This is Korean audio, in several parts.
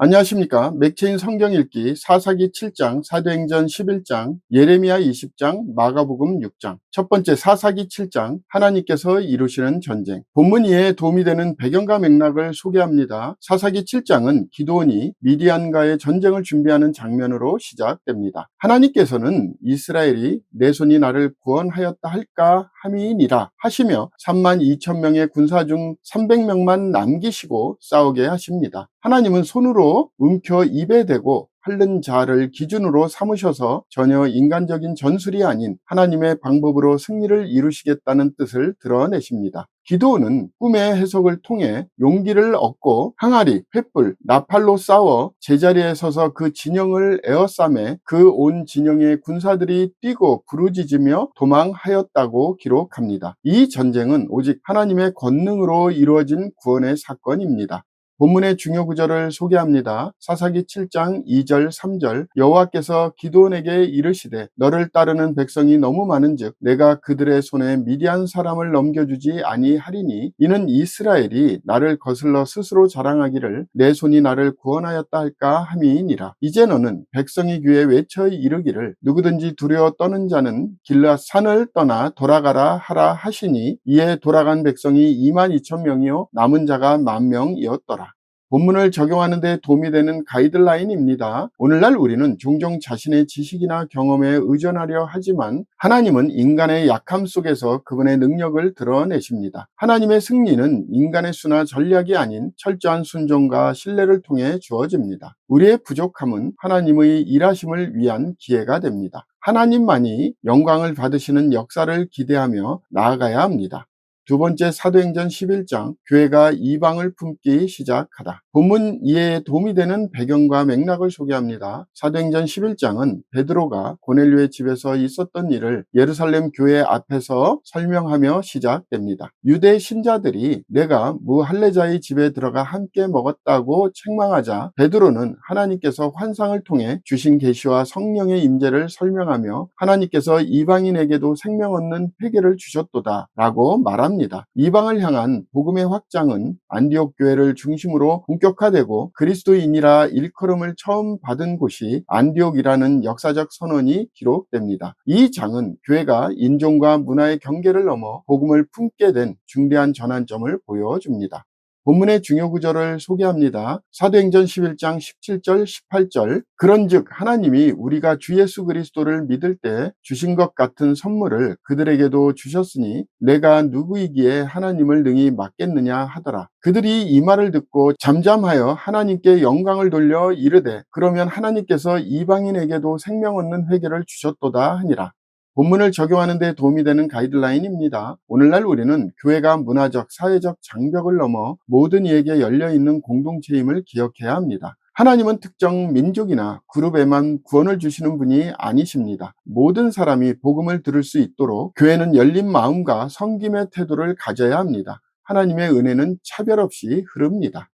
안녕하십니까. 맥체인 성경 읽기 사사기 7장, 사도행전 11장, 예레미야 20장, 마가복음 6장. 첫 번째 사사기 7장, 하나님께서 이루시는 전쟁. 본문 이해에 도움이 되는 배경과 맥락을 소개합니다. 사사기 7장은 기드온이 미디안과의 전쟁을 준비하는 장면으로 시작됩니다. 하나님께서는 이스라엘이 내 손이 나를 구원하였다 할까 함이니라 하시며 3만 2천 명의 군사 중 300명만 남기시고 싸우게 하십니다. 하나님은 손으로 움켜 입에 대고 핥는 자를 기준으로 삼으셔서 전혀 인간적인 전술이 아닌 하나님의 방법으로 승리를 이루시겠다는 뜻을 드러내십니다. 기드온은 꿈의 해석을 통해 용기를 얻고 항아리, 횃불, 나팔로 싸워 제자리에 서서 그 진영을 에워싸매 그 온 진영의 군사들이 뛰고 부르짖으며 도망하였다고 기록합니다. 이 전쟁은 오직 하나님의 권능으로 이루어진 구원의 사건입니다. 본문의 중요 구절을 소개합니다. 사사기 7장 2절 3절 여호와께서 기드온에게 이르시되 너를 따르는 백성이 너무 많은즉 내가 그들의 손에 미디안 사람을 넘겨주지 아니하리니 이는 이스라엘이 나를 거슬러 스스로 자랑하기를 내 손이 나를 구원하였다 할까 함이니라. 이제 너는 백성이 귀에 외쳐 이르기를 누구든지 두려워 떠는 자는 길앗 산을 떠나 돌아가라 하라 하시니 이에 돌아간 백성이 2만 2천 명이요 남은 자가 10,000명이었더라. 본문을 적용하는 데 도움이 되는 가이드라인입니다. 오늘날 우리는 종종 자신의 지식이나 경험에 의존하려 하지만 하나님은 인간의 약함 속에서 그분의 능력을 드러내십니다. 하나님의 승리는 인간의 수나 전략이 아닌 철저한 순종과 신뢰를 통해 주어집니다. 우리의 부족함은 하나님의 일하심을 위한 기회가 됩니다. 하나님만이 영광을 받으시는 역사를 기대하며 나아가야 합니다. 두 번째 사도행전 11장 교회가 이방을 품기 시작하다. 본문 이해에 도움이 되는 배경과 맥락을 소개합니다. 사도행전 11장은 베드로가 고넬료의 집에서 있었던 일을 예루살렘 교회 앞에서 설명하며 시작됩니다. 유대 신자들이 내가 무할례자의 집에 들어가 함께 먹었다고 책망하자 베드로는 하나님께서 환상을 통해 주신 계시와 성령의 임재를 설명하며 하나님께서 이방인에게도 생명 얻는 회개를 주셨도다 라고 말합니다. 이방을 향한 복음의 확장은 안디옥 교회를 중심으로 본격화되고 그리스도인이라 일컬음을 처음 받은 곳이 안디옥이라는 역사적 선언이 기록됩니다. 이 장은 교회가 인종과 문화의 경계를 넘어 복음을 품게 된 중대한 전환점을 보여줍니다. 본문의 중요 구절을 소개합니다. 사도행전 11장 17절 18절 그런즉 하나님이 우리가 주 예수 그리스도를 믿을 때 주신 것 같은 선물을 그들에게도 주셨으니 내가 누구이기에 하나님을 능히 막겠느냐 하더라. 그들이 이 말을 듣고 잠잠하여 하나님께 영광을 돌려 이르되 그러면 하나님께서 이방인에게도 생명 얻는 회개를 주셨도다 하니라. 본문을 적용하는 데 도움이 되는 가이드라인입니다. 오늘날 우리는 교회가 문화적, 사회적 장벽을 넘어 모든 이에게 열려있는 공동체임을 기억해야 합니다. 하나님은 특정 민족이나 그룹에만 구원을 주시는 분이 아니십니다. 모든 사람이 복음을 들을 수 있도록 교회는 열린 마음과 섬김의 태도를 가져야 합니다. 하나님의 은혜는 차별 없이 흐릅니다.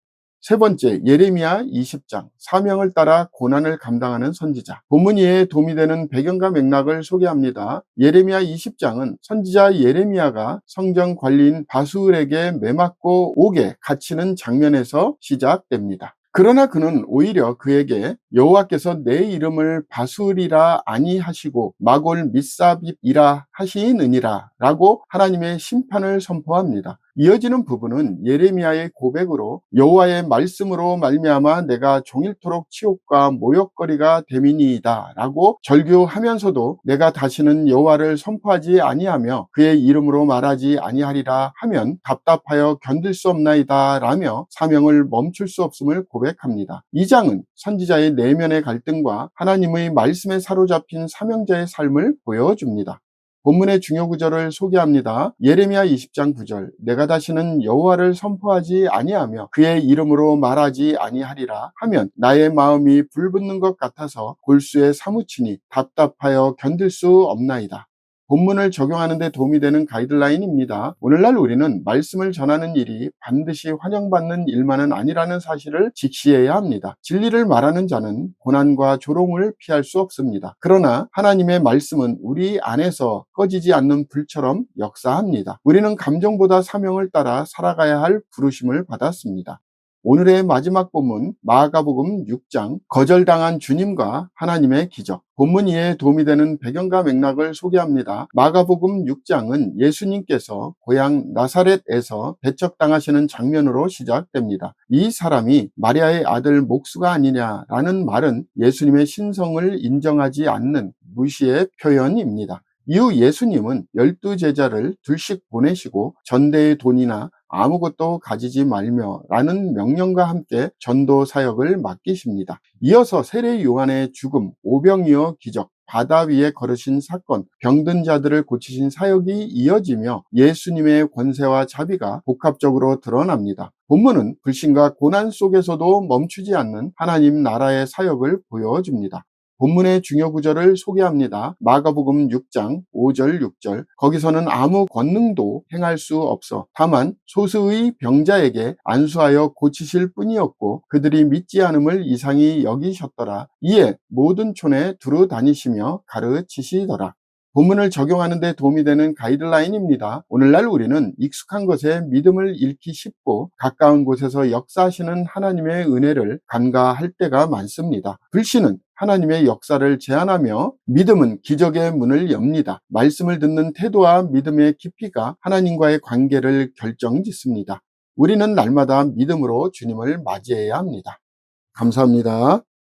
세 번째, 예레미야 20장, 사명을 따라 고난을 감당하는 선지자. 본문 이해에 도움이 되는 배경과 맥락을 소개합니다. 예레미야 20장은 선지자 예레미야가 성전 관리인 바수엘에게 매맞고 옥에 갇히는 장면에서 시작됩니다. 그러나 그는 오히려 그에게 여호와께서 내 이름을 바수엘이라 아니하시고 마골 밋사빕이라 하시느니라 라고 하나님의 심판을 선포합니다. 이어지는 부분은 예레미야의 고백으로 여호와의 말씀으로 말미암아 내가 종일토록 치욕과 모욕거리가 됨이니이다 라고 절규하면서도 내가 다시는 여호와를 선포하지 아니하며 그의 이름으로 말하지 아니하리라 하면 답답하여 견딜 수 없나이다 라며 사명을 멈출 수 없음을 고백합니다. 이 장은 선지자의 내면의 갈등과 하나님의 말씀에 사로잡힌 사명자의 삶을 보여줍니다. 본문의 중요 구절을 소개합니다. 예레미야 20장 9절 내가 다시는 여호와를 선포하지 아니하며 그의 이름으로 말하지 아니하리라 하면 나의 마음이 불붙는 것 같아서 골수에 사무치니 답답하여 견딜 수 없나이다. 본문을 적용하는 데 도움이 되는 가이드라인입니다. 오늘날 우리는 말씀을 전하는 일이 반드시 환영받는 일만은 아니라는 사실을 직시해야 합니다. 진리를 말하는 자는 고난과 조롱을 피할 수 없습니다. 그러나 하나님의 말씀은 우리 안에서 꺼지지 않는 불처럼 역사합니다. 우리는 감정보다 사명을 따라 살아가야 할 부르심을 받았습니다. 오늘의 마지막 본문 마가복음 6장 거절당한 주님과 하나님의 기적. 본문 이해에 도움이 되는 배경과 맥락을 소개합니다. 마가복음 6장은 예수님께서 고향 나사렛에서 배척당하시는 장면으로 시작됩니다. 이 사람이 마리아의 아들 목수가 아니냐라는 말은 예수님의 신성을 인정하지 않는 무시의 표현입니다. 이후 예수님은 12제자를 둘씩 보내시고 전대의 돈이나 아무것도 가지지 말며 라는 명령과 함께 전도 사역을 맡기십니다. 이어서 세례 요한의 죽음, 오병이어 기적, 바다 위에 걸으신 사건, 병든 자들을 고치신 사역이 이어지며 예수님의 권세와 자비가 복합적으로 드러납니다. 본문은 불신과 고난 속에서도 멈추지 않는 하나님 나라의 사역을 보여줍니다. 본문의 중요 구절을 소개합니다. 마가복음 6장 5절 6절. 거기서는 아무 권능도 행할 수 없어 다만 소수의 병자에게 안수하여 고치실 뿐이었고 그들이 믿지 않음을 이상히 여기셨더라. 이에 모든 촌에 두루 다니시며 가르치시더라. 본문을 적용하는 데 도움이 되는 가이드라인입니다. 오늘날 우리는 익숙한 것에 믿음을 잃기 쉽고 가까운 곳에서 역사하시는 하나님의 은혜를 간과할 때가 많습니다. 불신은 하나님의 역사를 제한하며 믿음은 기적의 문을 엽니다. 말씀을 듣는 태도와 믿음의 깊이가 하나님과의 관계를 결정짓습니다. 우리는 날마다 믿음으로 주님을 맞이해야 합니다. 감사합니다.